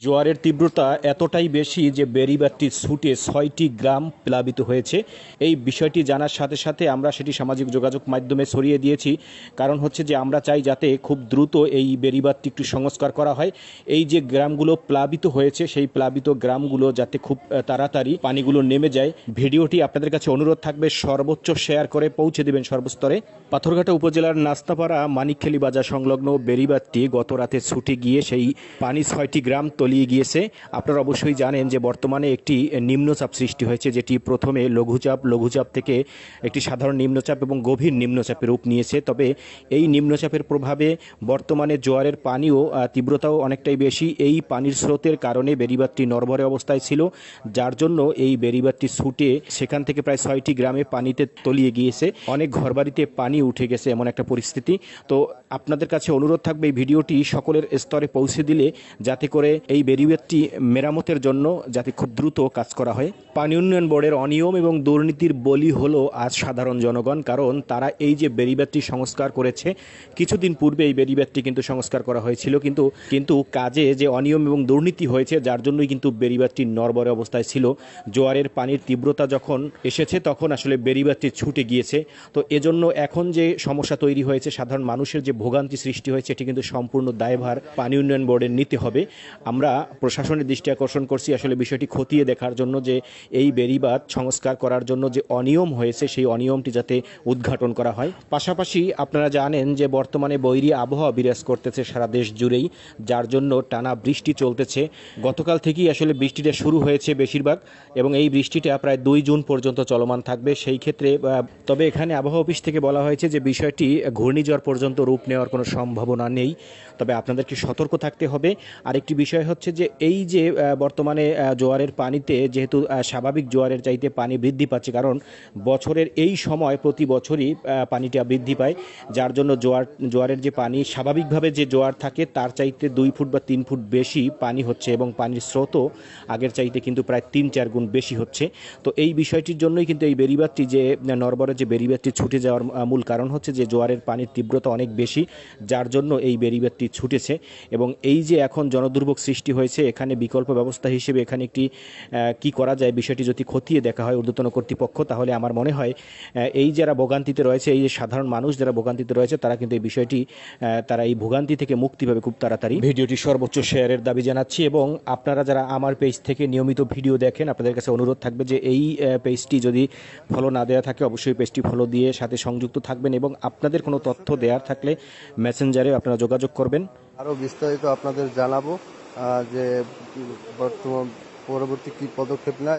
জোয়ারের তীব্রতা এতটাই বেশি যে বেড়িবাঁধটি ছুটে ৬টি গ্রাম প্লাবিত হয়েছে। এই বিষয়টি জানার সাথে সাথে আমরা সেটি সামাজিক যোগাযোগ মাধ্যমে ছড়িয়ে দিয়েছি। কারণ হচ্ছে যে আমরা চাই যাতে খুব দ্রুত এই বেড়িবাঁধটি একটু সংস্কার করা হয়। এই যে গ্রামগুলো প্লাবিত হয়েছে সেই প্লাবিত গ্রামগুলো যাতে খুব তাড়াতাড়ি পানিগুলো নেমে যায়। ভিডিওটি আপনাদের কাছে অনুরোধ থাকবে সর্বোচ্চ শেয়ার করে পৌঁছে দেবেন সর্বস্তরে। পাথরঘাটা উপজেলার নাস্তাপাড়া মানিকখালী বাজার সংলগ্ন বেড়িবাঁধটি গত রাতে ছুটে গিয়ে সেই পানি ৬টি গ্রাম তলিয়ে গিয়েছে। আপনারা অবশ্যই জানেন যে বর্তমানে একটি নিম্নচাপ সৃষ্টি হয়েছে, যেটি প্রথমে লঘুচাপ থেকে একটি সাধারণ নিম্নচাপ এবং গভীর নিম্নচাপের রূপ নিয়েছে। তবে এই নিম্নচাপের প্রভাবে বর্তমানে জোয়ারের পানিও তীব্রতাও অনেকটাই বেশি। এই পানির স্রোতের কারণে বেড়িবাঁধটি নড়বড়ে অবস্থায় ছিল, যার জন্য এই বেড়িবাঁধটি ছুটে সেখান থেকে প্রায় ৬টি গ্রামে পানিতে তলিয়ে গিয়েছে। অনেক ঘরবাড়িতে পানি উঠে গেছে, এমন একটা পরিস্থিতি। তো আপনাদের কাছে অনুরোধ থাকবে এই ভিডিওটি সকলের স্তরে পৌঁছে দিলে যাতে করে এই বেড়িবাঁধটি মেরামতের জন্য যাতে খুব দ্রুত কাজ করা হয়। পানি উন্নয়ন বোর্ডের অনিয়ম এবং দুর্নীতির বলি হলো আজ সাধারণ জনগণ। কারণ তারা এই যে বেড়িবাঁধটি সংস্কার করেছে, কিছুদিন পূর্বে এই বেড়িবাঁধটি কিন্তু সংস্কার করা হয়েছিল, কিন্তু কাজে যে অনিয়ম এবং দুর্নীতি হয়েছে যার জন্যই কিন্তু বেড়িবাঁধটি নড়বড়ে অবস্থায় ছিল। জোয়ারের পানির তীব্রতা যখন এসেছে তখন আসলে বেড়িবাঁধটি ছুটে গিয়েছে। তো এজন্য এখন যে সমস্যা তৈরি হয়েছে, সাধারণ মানুষের যে ভোগান্তি সৃষ্টি হয়েছে, এটি কিন্তু সম্পূর্ণ দায়ভার পানি উন্নয়ন বোর্ডের নিতে হবে। আমরা প্রশাসনের দৃষ্টি আকর্ষণ করছি আসলে বিষয়টি খতিয়ে দেখার জন্য যে এই বেড়িবাঁধ সংস্কার করার জন্য যে অনিয়ম হয়েছে সেই অনিয়মটি যাতে উদ্ঘাটন করা হয়। পাশাপাশি আপনারা জানেন যে বর্তমানে বৈরী আবহাওয়া বিরাজ করতেছে সারা দেশ জুড়েই, যার জন্য টানা বৃষ্টি চলতেছে। গতকাল থেকেই আসলে বৃষ্টিটা শুরু হয়েছে বেশিরভাগ, এবং এই বৃষ্টিটা প্রায় 2 জুন পর্যন্ত চলমান থাকবে। সেই ক্ষেত্রে তবে এখানে আবহাওয়া অফিস থেকে বলা হয়েছে যে বিষয়টি ঘূর্ণিঝড় পর্যন্ত রূপ নেওয়ার কোনো সম্ভাবনা নেই, তবে আপনাদেরকে সতর্ক থাকতে হবে। আরেকটি বিষয় হচ্ছে যে এই যে বর্তমানে জোয়ারের পানিতে যেহেতু স্বাভাবিক জোয়ারের চাইতে পানি বৃদ্ধি পাচ্ছে, কারণ বছরের এই সময় প্রতি বছরই পানিটা বৃদ্ধি পায়, যার জন্য জোয়ারের যে পানি স্বাভাবিকভাবে যে জোয়ার থাকে তার চাইতে 2 ফুট বা 3 ফুট বেশি পানি হচ্ছে, এবং পানির স্রোতও আগের চাইতে কিন্তু প্রায় 3-4 গুণ বেশি হচ্ছে। তো এই বিষয়টির জন্যই কিন্তু এই বেড়িবাঁধটি যে নড়বড়ে যে বেড়িবাঁধটি ছুটে যাওয়ার মূল কারণ হচ্ছে যে জোয়ারের পানির তীব্রতা অনেক বেশি, যার জন্য এই বেড়িবাঁধটি ছুটেছে। এবং এই যে এখন জনদুর্ভোগ সৃষ্টি হয়েছে, এখানে বিকল্প ব্যবস্থা হিসেবে এখানে একটি কি করা যায় বিষয়টি যদি খতিয়ে দেখা হয় ঊর্ধ্বতন কর্তৃপক্ষ, তাহলে আমার মনে হয় এই যারা ভোগান্তিতে রয়েছে, এই যে সাধারণ মানুষ যারা ভোগান্তিতে রয়েছে, তারা কিন্তু এই বিষয়টি তারা এই ভোগান্তি থেকে মুক্তি পাবে খুব তাড়াতাড়ি। ভিডিওটি সর্বোচ্চ শেয়ারের দাবি জানাচ্ছি, এবং আপনারা যারা আমার পেজ থেকে নিয়মিত ভিডিও দেখেন, আপনাদের কাছে অনুরোধ থাকবে যে এই পেজটি যদি ফলো না দেওয়া থাকে অবশ্যই পেজটি ফলো দিয়ে সাথে সংযুক্ত থাকবেন, এবং আপনাদের কোনো তথ্য দেওয়ার থাকলে মেসেঞ্জারে আপনারা যোগাযোগ করবেন। আরও বিস্তারিত আপনাদের জানাবো যে বর্তমান পরবর্তী কী পদক্ষেপ নেয়।